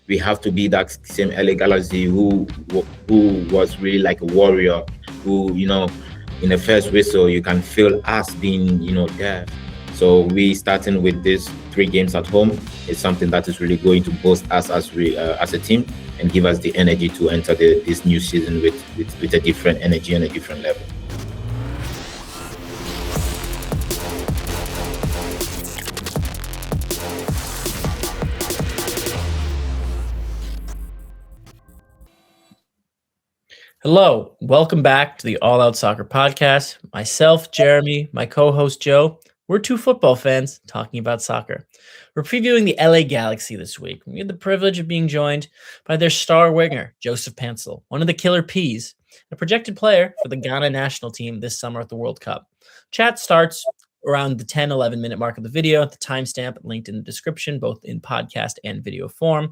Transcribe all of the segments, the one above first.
we have to be that same LA Galaxy who was really like a warrior, who, in the first whistle, you can feel us being, there. So we starting with these 3 games at home is something that is really going to boost us as a team and give us the energy to enter this new season with a different energy and a different level. Hello, welcome back to the All Out Soccer Podcast. Myself, Jeremy, my co-host Joe, we're 2 football fans talking about soccer. We're previewing the LA Galaxy this week. We had the privilege of being joined by their star winger, Joseph Paintsil, one of the killer P's, a projected player for the Ghana national team this summer at the World Cup. Chat starts around the 10-11 minute mark of the video, the timestamp linked in the description, both in podcast and video form.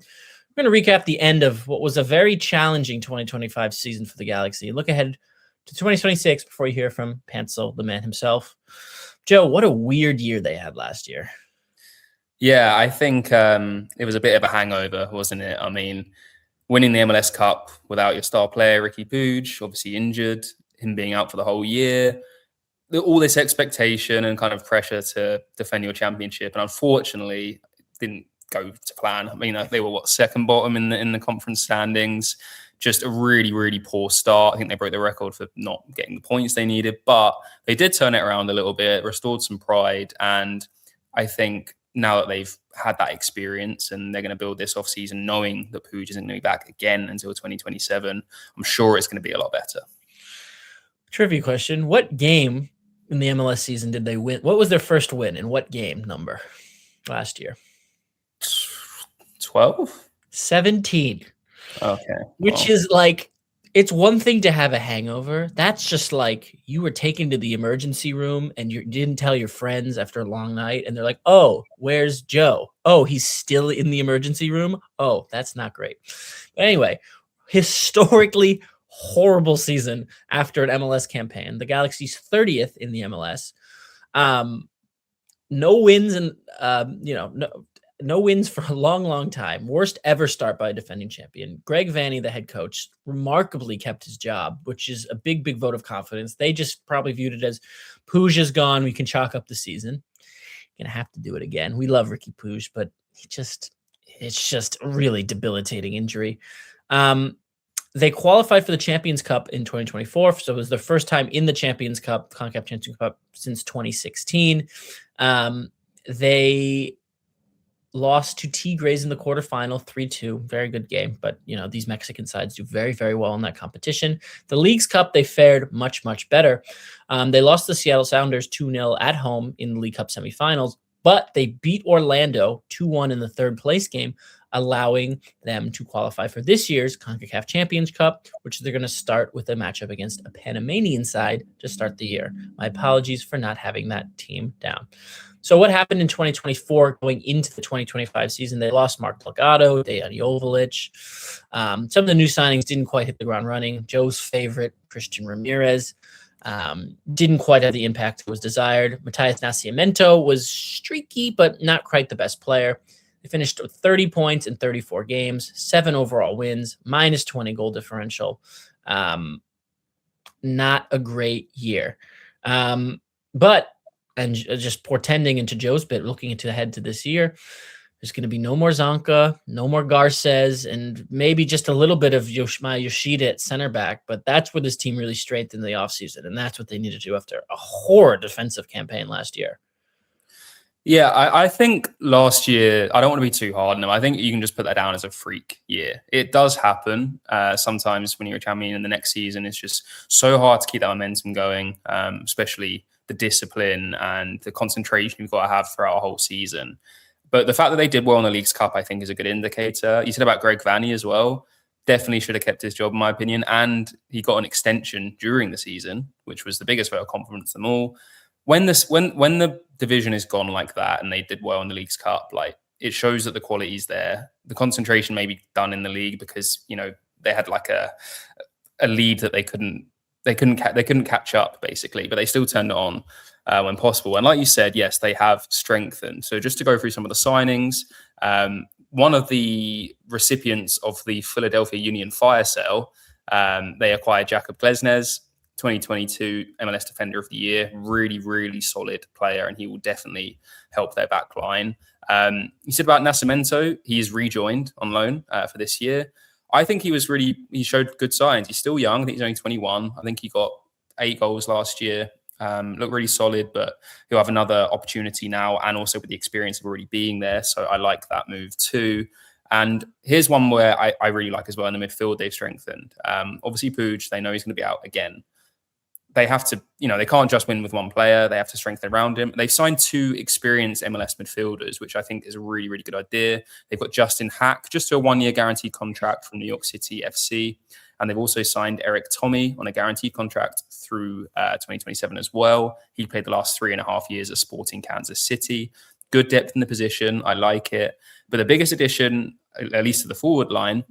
We're going to recap the end of what was a very challenging 2025 season for the Galaxy and look ahead to 2026 before you hear from Paintsil, the man himself. Joe, what a weird year they had last year. Yeah, I think it was a bit of a hangover, wasn't it? I mean, winning the MLS Cup without your star player, Ricky Puig, obviously injured, him being out for the whole year, all this expectation and kind of pressure to defend your championship. And unfortunately, didn't go to plan. I mean, they were second bottom in the conference standings. Just a really, really poor start. I think they broke the record for not getting the points they needed, but they did turn it around a little bit, restored some pride. And I think now that they've had that experience and they're going to build this offseason knowing that Puig isn't going to be back again until 2027, I'm sure it's going to be a lot better. Trivia question. What game in the MLS season did they win? What was their first win and what game number last year? 12? 17. Okay. Which is like, it's one thing to have a hangover. That's just like you were taken to the emergency room and you didn't tell your friends after a long night. And they're like, oh, where's Joe? Oh, he's still in the emergency room. Oh, that's not great. But anyway, historically horrible season after an MLS campaign. The Galaxy's 30th in the MLS. No wins and, no wins for a long, long time. Worst ever start by a defending champion. Greg Vanney, the head coach, remarkably kept his job, which is a big, big vote of confidence. They just probably viewed it as Puig is gone. We can chalk up the season. Gonna have to do it again. We love Ricky Puig, but it's just a really debilitating injury. They qualified for the Champions Cup in 2024, so it was their first time in the Champions Cup, CONCACAF Champions Cup, since 2016. They lost to Tigres in the quarterfinal, 3-2. Very good game, but these Mexican sides do very, very well in that competition. The Leagues Cup, they fared much, much better. They lost the Seattle Sounders 2-0 at home in the League Cup semifinals, but they beat Orlando 2-1 in the third place game, allowing them to qualify for this year's CONCACAF Champions Cup, which they're going to start with a matchup against a Panamanian side to start the year. My apologies for not having that team down. So what happened in 2024 going into the 2025 season? They lost Mark Plagado, Dejan Joveljic. Some of the new signings didn't quite hit the ground running. Joe's favorite, Christian Ramirez, didn't quite have the impact that was desired. Matias Nascimento was streaky, but not quite the best player. They finished with 30 points in 34 games, 7 overall wins, minus 20 goal differential. Not a great year. But just portending into Joe's bit, looking into ahead to this year, there's going to be no more Zonka, no more Garces, and maybe just a little bit of Yoshida at center back. But that's where this team really strengthened in the offseason, and that's what they need to do after a horrid defensive campaign last year. Yeah, I think last year, I don't want to be too hard on them. I think you can just put that down as a freak year. It does happen sometimes when you're a champion, and the next season it's just so hard to keep that momentum going, especially the discipline and the concentration you've got to have throughout a whole season. But the fact that they did well in the Leagues Cup, I think, is a good indicator. You said about Greg Vanney as well. Definitely should have kept his job, in my opinion. And he got an extension during the season, which was the biggest vote of confidence of them all. When the division is gone like that and they did well in the Leagues Cup, like, it shows that the quality is there. The concentration may be done in the league because, they had like a lead that they couldn't catch up, basically, but they still turned it on when possible. And like you said, yes, they have strengthened. So just to go through some of the signings, one of the recipients of the Philadelphia Union fire sale. They acquired Jakob Glesnes, 2022 MLS Defender of the Year. Really, really solid player, and he will definitely help their back line. You said about Nascimento, he's rejoined on loan for this year. I think he showed good signs. He's still young. I think he's only 21. I think he got 8 goals last year. Looked really solid, but he'll have another opportunity now, and also with the experience of already being there. So I like that move too. And here's one where I really like as well in the midfield. They've strengthened. Obviously, Puig, they know he's going to be out again. They have to, they can't just win with one player. They have to strengthen around him. They've signed 2 experienced MLS midfielders, which I think is a really, really good idea. They've got Justin Hack, just to a 1-year guaranteed contract from New York City FC. And they've also signed Eric Tommy on a guaranteed contract through 2027 as well. He played the last 3.5 years at Sporting Kansas City. Good depth in the position. I like it. But the biggest addition, at least to the forward line,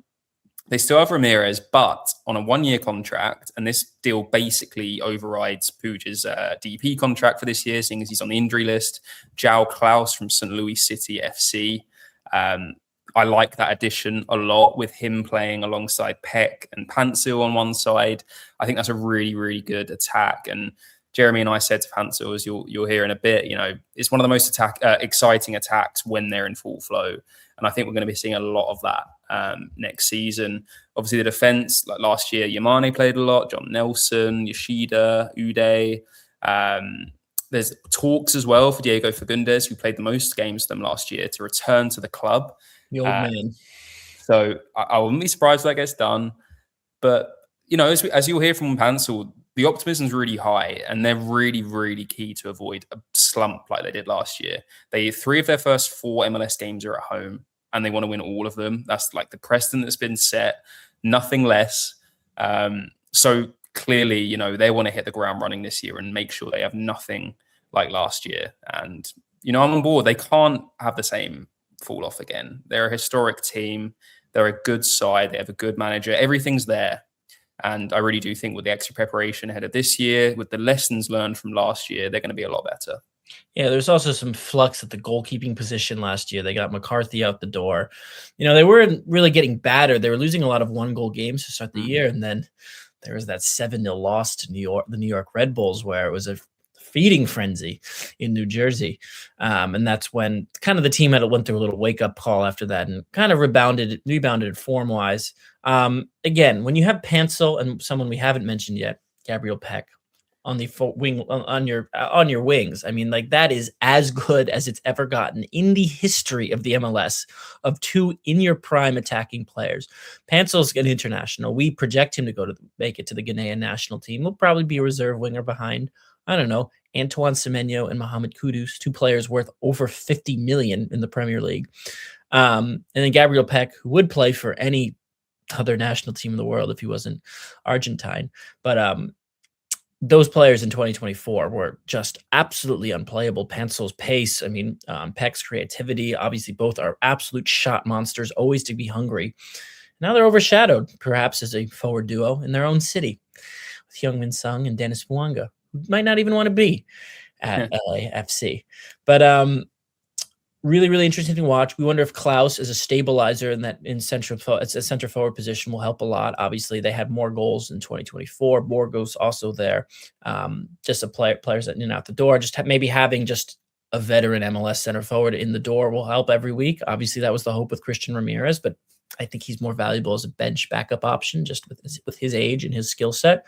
they still have Ramirez, but on a 1-year contract, and this deal basically overrides Puig's DP contract for this year, seeing as he's on the injury list. João Klaus from St. Louis City FC. I like that addition a lot, with him playing alongside Peck and Paintsil on one side. I think that's a really, really good attack. And Jeremy and I said to Paintsil, as you'll hear in a bit, it's one of the most exciting attacks when they're in full flow. And I think we're going to be seeing a lot of that next season. Obviously, the defense, like last year, Yamane played a lot, John Nelson, Yoshida, Uday. There's talks as well for Diego Fagundes, who played the most games for them last year, to return to the club. The old man. So I wouldn't be surprised if that gets done. But, as you'll hear from Paintsil, the optimism is really high, and they're really, really key to avoid a slump like they did last year. 3 of their first 4 MLS games are at home, and they want to win all of them. That's like the precedent that's been set, nothing less. So clearly, they want to hit the ground running this year and make sure they have nothing like last year. And, I'm on board. They can't have the same fall off again. They're a historic team. They're a good side. They have a good manager. Everything's there. And I really do think with the extra preparation ahead of this year, with the lessons learned from last year, they're going to be a lot better. Yeah, there's also some flux at the goalkeeping position last year. They got McCarthy out the door. They weren't really getting battered. They were losing a lot of 1-goal games to start the year. And then there was that 7-0 loss to the New York Red Bulls, where it was a feeding frenzy in New Jersey. And that's when kind of the team went through a little wake-up call after that and kind of rebounded form-wise. Again, when you have Paintsil and someone we haven't mentioned yet, Gabriel Peck, on the wing on your wings, I mean, like, that is as good as it's ever gotten in the history of the MLS, of 2 in your prime attacking players. Paintsil's an international. We project him to make it to the Ghanaian national team. He'll probably be a reserve winger behind, I don't know, Antoine Semenyo and Mohamed Kudus, 2 players worth over 50 million in the Premier League. And then Gabriel Peck, who would play for any other national team in the world if he wasn't Argentine. But those players in 2024 were just absolutely unplayable. Paintsil's pace, Peck's creativity, obviously both are absolute shot monsters, always to be hungry. Now they're overshadowed, perhaps, as a forward duo in their own city, with Heung-min Sung and Dennis Mwanga, who might not even want to be at LAFC. But really, really interesting to watch. We wonder if Klaus is a stabilizer in center forward position will help a lot. Obviously, they had more goals in 2024. Borgo's also there. Just players that in and out the door. Maybe having just a veteran MLS center forward in the door will help every week. Obviously, that was the hope with Christian Ramirez, but I think he's more valuable as a bench backup option, just with his age and his skill set.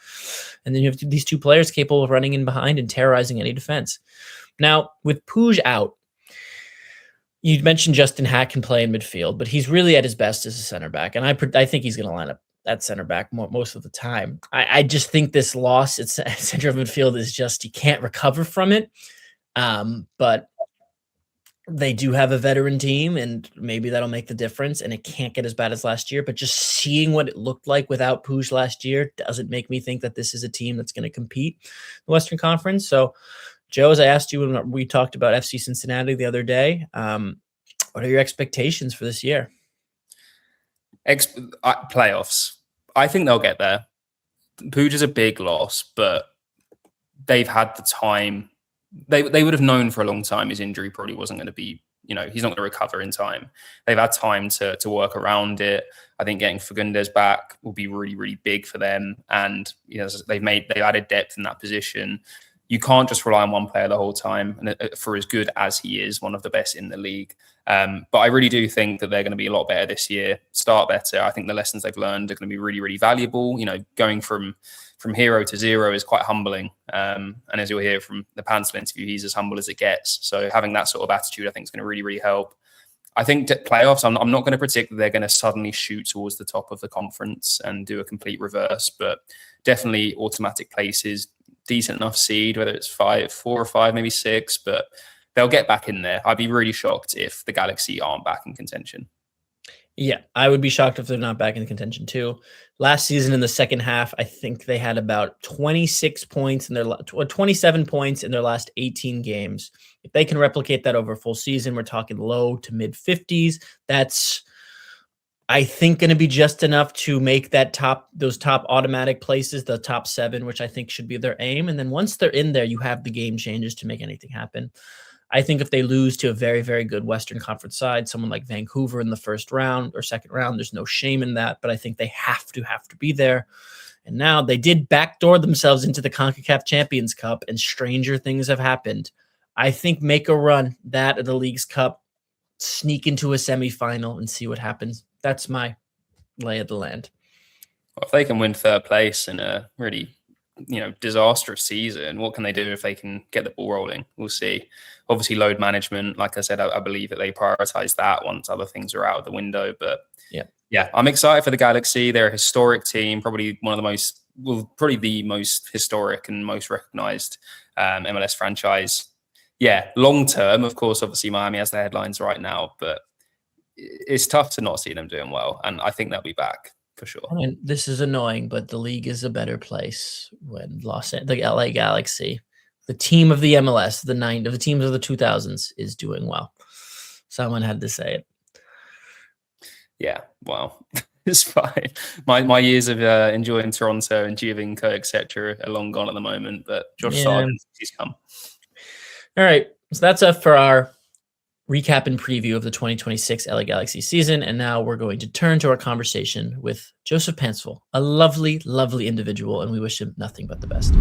And then you have these 2 players capable of running in behind and terrorizing any defense. Now, with Puig out, you mentioned Justin Hack can play in midfield, but he's really at his best as a center back. And I think he's going to line up at center back most of the time. I just think this loss at center of midfield is just, you can't recover from it. But they do have a veteran team, and maybe that'll make the difference. And it can't get as bad as last year. But just seeing what it looked like without Puig last year doesn't make me think that this is a team that's going to compete in the Western Conference. So, Joe, as I asked you when we talked about FC Cincinnati the other day, what are your expectations for this year? Playoffs. I think they'll get there. Puig is a big loss, but they've had the time. They would have known for a long time his injury probably wasn't going to be he's not going to recover in time. They've had time to work around it. I think getting Fagundes back will be really, really big for them. And, they've added depth in that position. You can't just rely on one player the whole time. And for as good as he is, one of the best in the league. But I really do think that they're going to be a lot better this year, start better. I think the lessons they've learned are going to be really, really valuable. Going from hero to zero is quite humbling. And as you'll hear from the Paintsil interview, he's as humble as it gets. So having that sort of attitude, I think, is going to really, really help. I think playoffs, I'm not going to predict that they're going to suddenly shoot towards the top of the conference and do a complete reverse, but definitely automatic places, decent enough seed, whether it's 4 or 5, maybe 6, but they'll get back in there. I'd be really shocked if the Galaxy aren't back in contention. Yeah, I would be shocked if they're not back in contention too. Last season in the second half, I think they had about 26 points in their 27 points in their last 18 games. If they can replicate that over a full season, we're talking low to mid 50s. That's, I think, going to be just enough to make those top automatic places, the top 7, which I think should be their aim. And then once they're in there, you have the game changes to make anything happen. I think if they lose to a very, very good Western Conference side, someone like Vancouver in the first round or second round, there's no shame in that, but I think they have to be there. And now they did backdoor themselves into the CONCACAF Champions Cup, and stranger things have happened. I think make a run that of the League's Cup, sneak into a semifinal and see what happens. That's my lay of the land. Well, if they can win third place in a really disastrous season, what can they do if they can get the ball rolling? We'll see. Obviously, load management, like I said, I believe that they prioritize that once other things are out of the window. But yeah, I'm excited for the Galaxy. They're a historic team, probably the most historic and most recognized MLS franchise. Yeah, long term, of course, obviously Miami has the headlines right now, but it's tough to not see them doing well. And I think they'll be back. For sure. I mean, this is annoying, but the league is a better place when the LA Galaxy, the team of the MLS, the teams of the 2000s, is doing well. Someone had to say it. Yeah, well, it's fine. My years of enjoying Toronto and Giovinco, etc., are long gone at the moment. But Josh Sargent, he's come. All right, so that's it for our recap and preview of the 2026 LA Galaxy season. And now we're going to turn to our conversation with Joseph Paintsil, a lovely, lovely individual, and we wish him nothing but the best.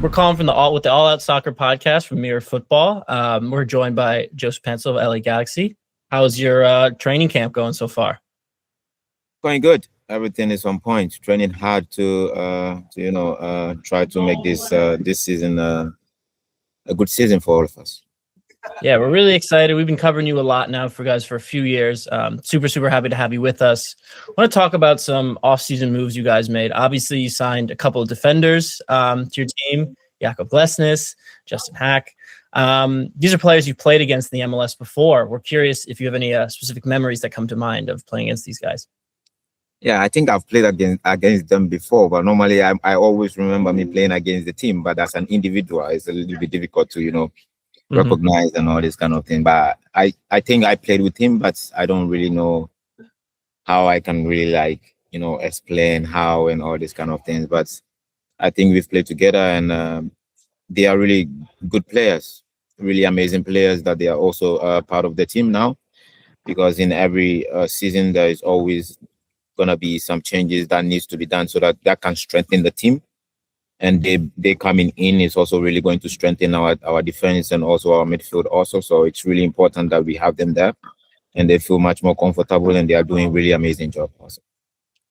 We're calling from the All Out Soccer podcast from Mirror Football. We're joined by Joseph Paintsil of LA Galaxy. How's your training camp going so far? Going good. Everything is on point. Training hard to try to make this season a good season for all of us. Yeah, we're really excited. We've been covering you a lot now for a few years. Super, super happy to have you with us. I want to talk about some off-season moves you guys made. Obviously, you signed a couple of defenders to your team, Jakob Glesnes, Justin Hack. These are players you've played against in the MLS before. We're curious if you have any specific memories that come to mind of playing against these guys. Yeah, I think I've played against them before, but normally I always remember me playing against the team. But as an individual, it's a little bit difficult to, recognize and all this kind of thing. But I think I played with him, but I don't really know how I can really explain how and all this kind of things. But I think we've played together, and they are really good players, really amazing players that they are also part of the team now, because in every season there is always gonna be some changes that needs to be done so that can strengthen the team, and they coming in is also really going to strengthen our defense and also our midfield also. So it's really important that we have them there, and they feel much more comfortable, and they are doing really amazing job also.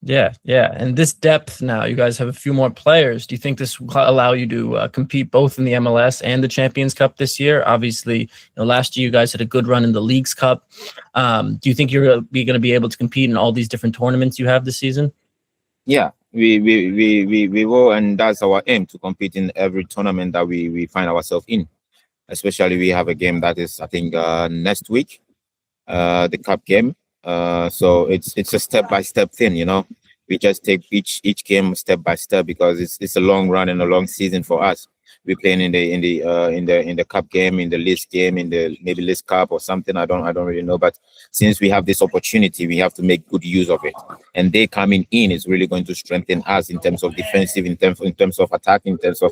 Yeah. And this depth now, you guys have a few more players. Do you think this will allow you to compete both in the MLS and the Champions Cup this year? Obviously, last year you guys had a good run in the Leagues Cup. Do you think you're going to be able to compete in all these different tournaments you have this season? Yeah, we will, and that's our aim, to compete in every tournament that we find ourselves in. Especially we have a game that is, I think, next week, the Cup game. So it's a step-by-step thing, we just take each game step by step, because it's a long run and a long season for us. we playing in the cup game, in the list game, in the maybe list cup or something. I don't really know. But since we have this opportunity, we have to make good use of it. And they coming in is really going to strengthen us in terms of defensive, in terms of attacking, in terms of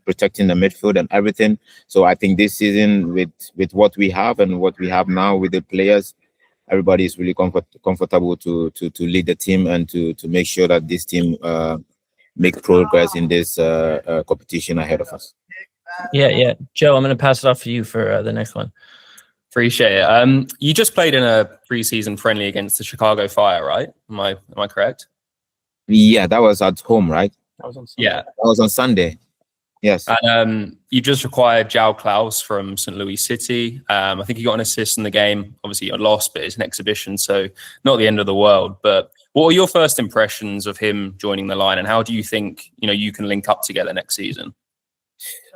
protecting the midfield and everything. So I think this season, with what we have and what we have now with the players, everybody is really comfortable to lead the team and to make sure that this team make progress in this competition ahead of us. Yeah. Joe, I'm going to pass it off to you for the next one. Appreciate it. You just played in a preseason friendly against the Chicago Fire, right? Am I correct? Yeah, that was at home, right? That was on Sunday. Yeah, that was on Sunday. Yes. And you just acquired João Klaus from St. Louis City. I think he got an assist in the game. Obviously, you lost, but it's an exhibition, so not the end of the world. But what are your first impressions of him joining the line, and how do you think you can link up together next season?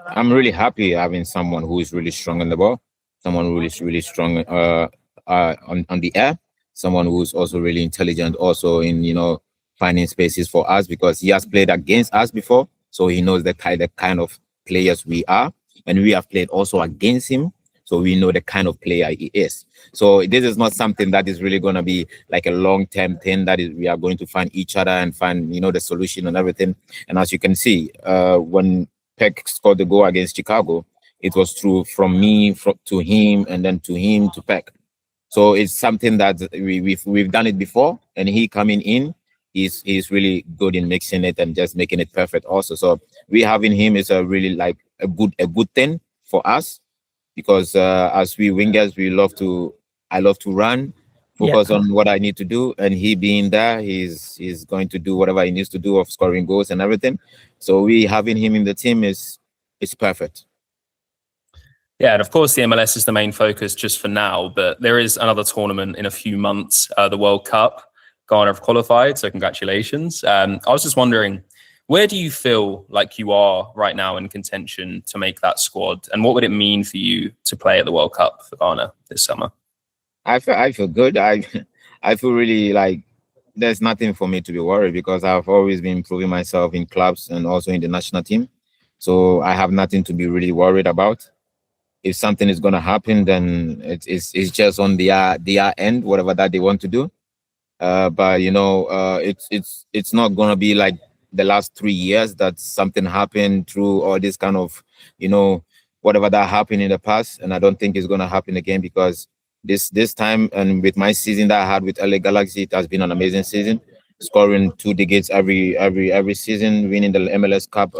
I'm really happy having someone who is really strong on the ball, someone who is really strong on the air, someone who's also really intelligent, also in finding spaces for us, because he has played against us before. So he knows the kind of players we are, and we have played also against him. So we know the kind of player he is. So this is not something that is really going to be like a long-term thing that is we are going to find each other and find the solution and everything. And as you can see, when Peck scored the goal against Chicago, it was from me to him, and then to him to Peck. So it's something that we've done it before, and he coming in, he's really good in mixing it and just making it perfect also. So we having him is a really like a good thing for us, because as we wingers, I love to run, focus on what I need to do, and he being there, he's going to do whatever he needs to do of scoring goals and everything. So we having him in the team is perfect. Yeah, and of course the MLS is the main focus just for now, but there is another tournament in a few months, the World Cup. Ghana have qualified, so congratulations. I was just wondering, where do you feel like you are right now in contention to make that squad, and what would it mean for you to play at the World Cup for Ghana this summer? I feel good. I feel really like there's nothing for me to be worried, because I've always been improving myself in clubs and also in the national team. So I have nothing to be really worried about. If something is going to happen, then it's just on their end, whatever that they want to do. But it's not going to be like the last 3 years that something happened through all this kind of whatever that happened in the past. And I don't think it's going to happen again, because this time, and with my season that I had with LA Galaxy, it has been an amazing season, scoring 2 digits every season, winning the MLS Cup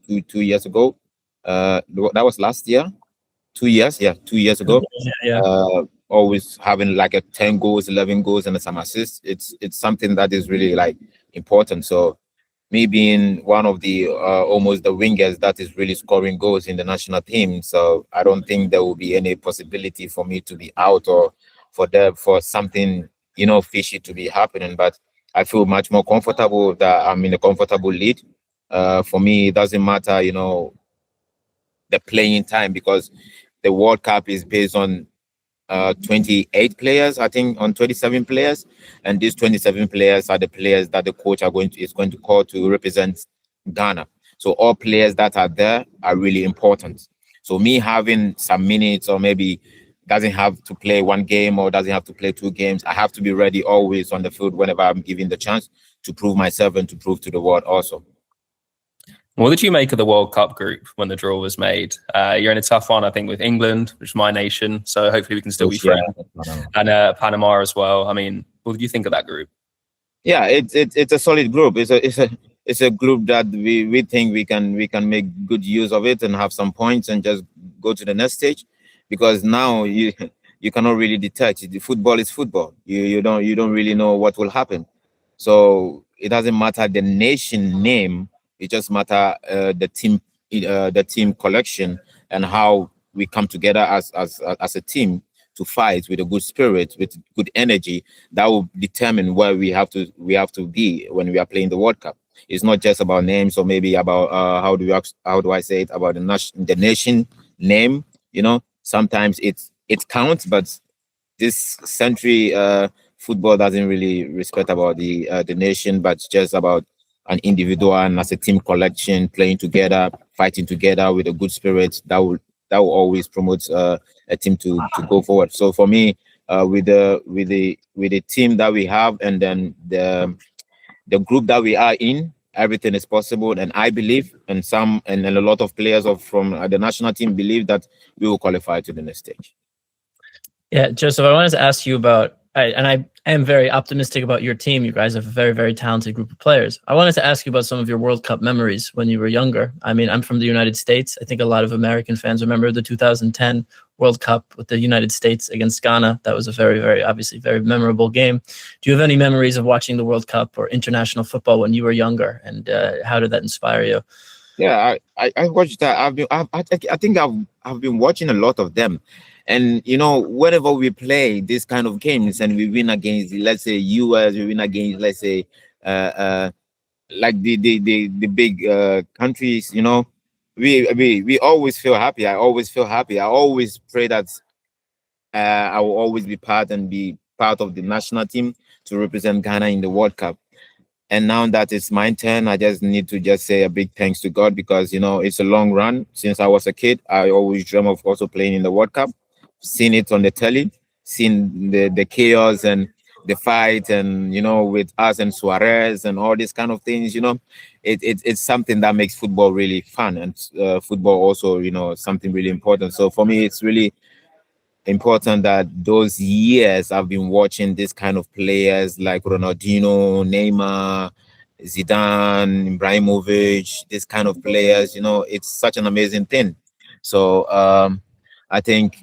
2 years ago. That was last year. 2 years, 2 years ago. Yeah. Always having like a 10 goals, 11 goals, and some assists. It's something that is really like important. So me being one of the almost the wingers that is really scoring goals in the national team, so I don't think there will be any possibility for me to be out, or for something fishy to be happening. But I feel much more comfortable that I'm in a comfortable lead. For me, it doesn't matter the playing time, because the World Cup is based on 28 players, I think, on 27 players, and these 27 players are the players that the coach is going to call to represent Ghana. So all players that are there are really important. So me having some minutes, or maybe doesn't have to play 1 game or doesn't have to play 2 games, I have to be ready always on the field whenever I'm given the chance to prove myself and to prove to the world also. What did you make of the World Cup group when the draw was made? You're in a tough one, I think, with England, which is my nation. So hopefully we can still be friends. And Panama as well. I mean, what did you think of that group? Yeah, it's a solid group. It's a group that we think we can make good use of it and have some points and just go to the next stage, because now you cannot really detect. The football is football. You don't really know what will happen. So it doesn't matter the nation name. It just matter the team collection, and how we come together as a team to fight with a good spirit, with good energy. That will determine where we have to be when we are playing the World Cup. It's not just about names, or maybe about how do I say it, about the nation name. Sometimes it counts, but this century football doesn't really respect about the nation, but just about an individual and as a team collection, playing together, fighting together with a good spirit, that will always promote a team to go forward. So for me, with the team that we have, and then the group that we are in, everything is possible. And I believe, and a lot of players from the national team believe that we will qualify to the next stage. Yeah, Joseph, I wanted to ask you about, I am very optimistic about your team. You guys have a very, very talented group of players. I wanted to ask you about some of your World Cup memories when you were younger. I mean, I'm from the United States. I think a lot of American fans remember the 2010 World Cup with the United States against Ghana. That was a very, very, obviously very memorable game. Do you have any memories of watching the World Cup or international football when you were younger? And how did that inspire you? Yeah, I watched that. I think I've been watching a lot of them. And whenever we play this kind of games and we win against, let's say, US, we win against, let's say, like the big countries, we always feel happy. I always feel happy. I always pray that I will always be part of the national team to represent Ghana in the World Cup. And now that it's my turn, I just need to say a big thanks to God, because it's a long run. Since I was a kid, I always dream of also playing in the World Cup. Seen it on the telly, seen the chaos and the fight, and with us and Suarez and all these kind of things. It's something that makes football really fun, and football also something really important. So for me, it's really important that those years I've been watching this kind of players like Ronaldinho, Neymar, Zidane, Ibrahimovic, this kind of players. It's such an amazing thing. So I think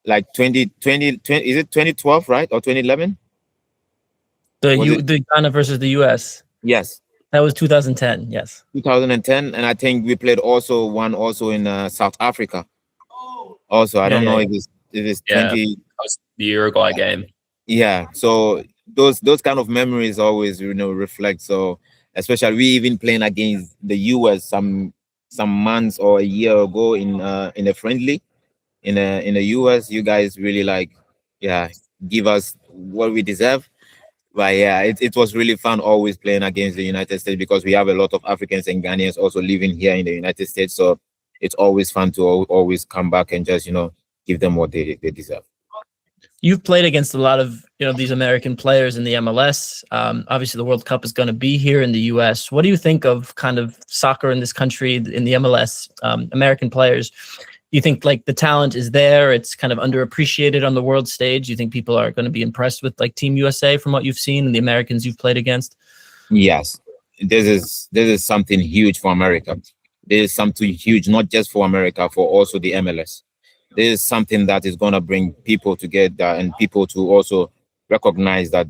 like 2020, is it 2012, right? Or 2011? The Ghana versus the US. Yes. That was 2010, yes. 2010, and I think we played one in South Africa. Also, I don't know if it's 20. That was the Uruguay game. Yeah. So those kind of memories always reflect. So especially we even playing against the US some months or a year ago in a friendly in the US. You guys really give us what we deserve. But yeah, it was really fun always playing against the United States, because we have a lot of Africans and Ghanaians also living here in the United States. So it's always fun to always come back and just give them what they deserve. You've played against a lot of these American players in the MLS. Obviously, the World Cup is going to be here in the US. What do you think of kind of soccer in this country, in the MLS? American players, do you think like the talent is there? It's kind of underappreciated on the world stage. Do you think people are going to be impressed with like Team USA from what you've seen and the Americans you've played against? Yes, this is something huge for America. This is something huge, not just for America, for also the MLS. This is something that is going to bring people together and people to also recognize that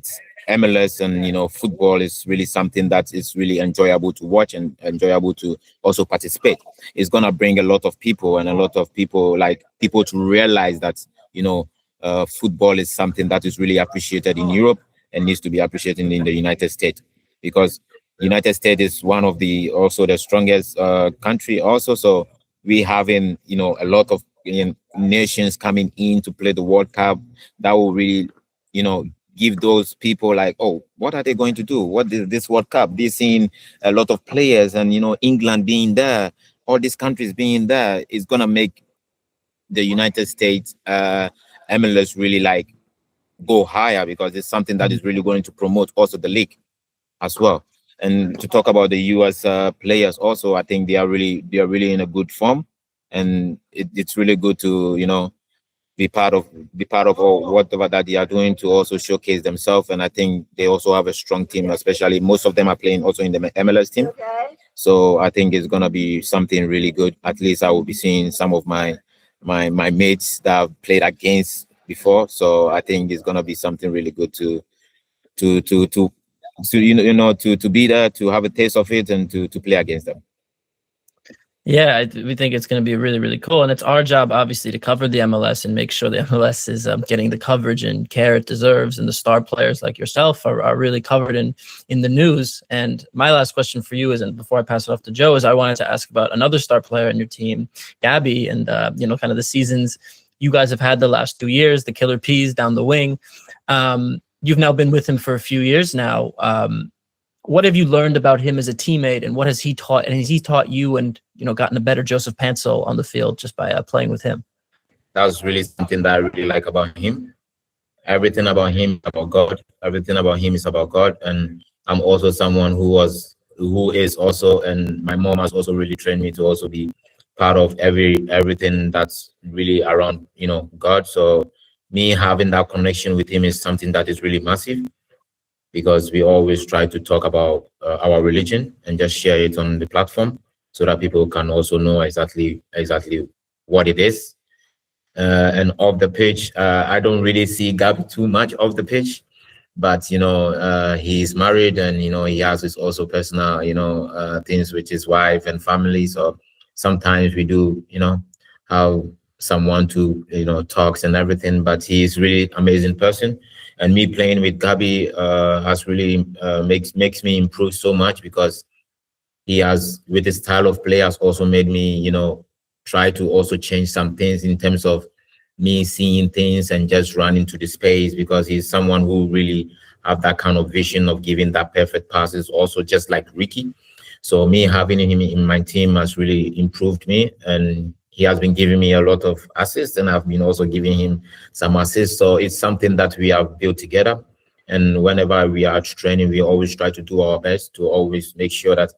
MLS and football is really something that is really enjoyable to watch and enjoyable to also participate. It's going to bring a lot of people to realize that football is something that is really appreciated in Europe and needs to be appreciated in the United States, because United States is one of the strongest country also. So we having a lot of nations coming in to play the World Cup, that will really give those people like, oh, what are they going to do? What is this World Cup? They're seeing a lot of players, and England being there, all these countries being there, is gonna make the United States MLS really go higher, because it's something that is really going to promote also the league as well. And to talk about the US players also, I think they are really in a good form, and it's really good to be part of all whatever that they are doing to also showcase themselves. And I think they also have a strong team, especially most of them are playing also in the MLS team. So I think it's gonna be something really good. At least I will be seeing some of my mates that I've played against before. So I think it's gonna be something really good to be there, to have a taste of it, and to play against them. Yeah, we think it's going to be really, really cool. And it's our job, obviously, to cover the MLS and make sure the MLS is getting the coverage and care it deserves. And the star players like yourself are really covered in the news. And my last question for you is, and before I pass it off to Joe, is I wanted to ask about another star player in your team, Gabby, and, kind of the seasons you guys have had the last 2 years, the Killer Peas down the wing. You've now been with him for a few years now. what have you learned about him as a teammate, and what has he taught? And has he taught you, and gotten a better Joseph Paintsil on the field just by playing with him? That's really something that I really like about him. Everything about him is about God. Everything about him is about God. And I'm also someone who is also, and my mom has also really trained me to also be part of everything that's really around, God. So me having that connection with him is something that is really massive, because we always try to talk about our religion and just share it on the platform so that people can also know exactly what it is. And off the pitch, I don't really see Gabby too much off the pitch, but he's married, and he has his also personal things with his wife and family. So sometimes we do how someone to talks and everything, but he's really amazing person. And me playing with Gabby has really makes me improve so much, because he has, with his style of play, has also made me try to also change some things in terms of me seeing things and just run into the space, because he's someone who really have that kind of vision of giving that perfect passes, also just like Ricky. So me having him in my team has really improved me, and he has been giving me a lot of assists, and I've been also giving him some assists. So it's something that we have built together. And whenever we are training, we always try to do our best to always make sure that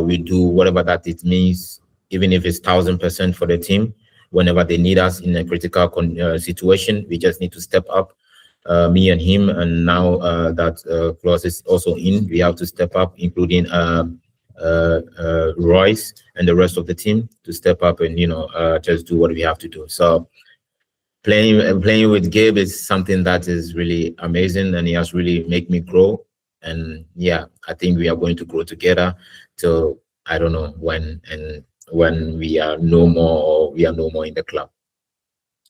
we do whatever that it means, even if it's 1,000% for the team. Whenever they need us in a critical situation, we just need to step up, me and him. And now that clause is also in, we have to step up, including Royce and the rest of the team, to step up and just do what we have to do. So playing with Gabe is something that is really amazing, and he has really made me grow. And yeah, I think we are going to grow together till I don't know when we are no more, or we are no more in the club.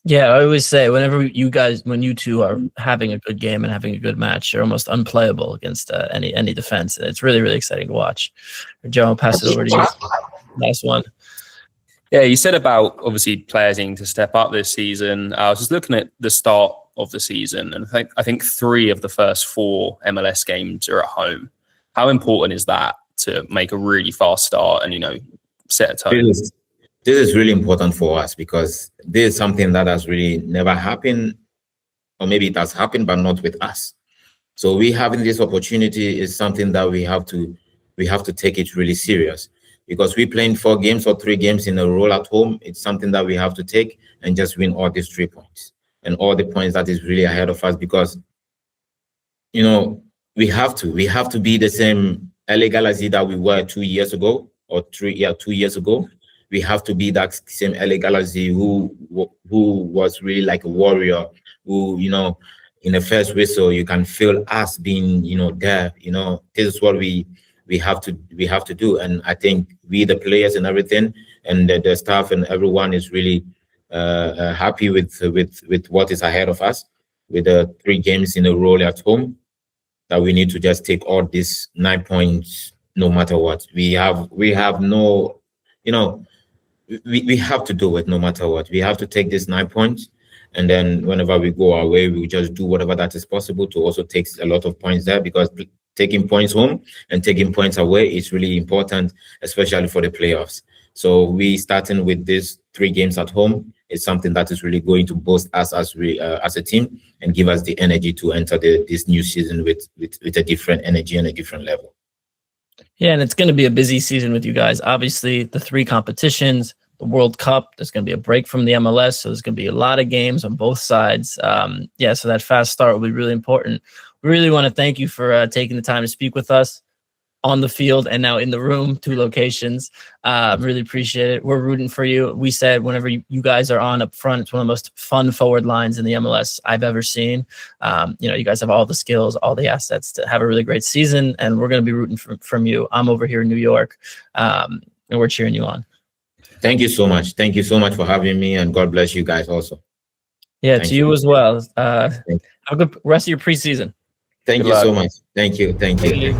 Yeah, I always say when you two are having a good game and having a good match, you're almost unplayable against any defense. It's really, really exciting to watch. Joe, I'll pass it over to you. Last one. Yeah, you said about obviously players needing to step up this season. I was just looking at the start of the season, and I think 3 of the first 4 MLS games are at home. How important is that to make a really fast start and set a tone? This is really important for us, because this is something that has really never happened, or maybe it has happened, but not with us. So we having this opportunity is something that we have to take it really serious, because we playing 4 games or 3 games in a row at home. It's something that we have to take and just win all these 3 points and all the points that is really ahead of us, because we have to be the same LA Galaxy that we were 2 years ago, or 2 years ago. We have to be that same LA Galaxy who was really like a warrior, who in the first whistle you can feel us being there. This is what we have to do. And I think we, the players and everything, and the staff and everyone, is really happy with what is ahead of us, with the 3 games in a row at home, that we need to just take all these 9 points no matter what. We have no, we have to do it no matter what. We have to take these 9 points, and then whenever we go away, we just do whatever that is possible to also take a lot of points there, because taking points home and taking points away is really important, especially for the playoffs. So we starting with these 3 games at home is something that is really going to boost us as a team, and give us the energy to enter this new season with a different energy and a different level. Yeah, and it's going to be a busy season with you guys. Obviously, the 3 competitions, the World Cup, there's going to be a break from the MLS, so there's going to be a lot of games on both sides. So that fast start will be really important. We really want to thank you for taking the time to speak with us on the field and now in the room, 2 locations. Really appreciate it. We're rooting for you. We said whenever you guys are on up front, it's one of the most fun forward lines in the MLS I've ever seen. You guys have all the skills, all the assets to have a really great season, and we're going to be rooting from you. I'm over here in New York, and we're cheering you on. Thank you so much. Thank you so much for having me, and God bless you guys also. Yeah, to you as well. Have a good rest of your preseason. Thank you so much. Thank you. Thank you.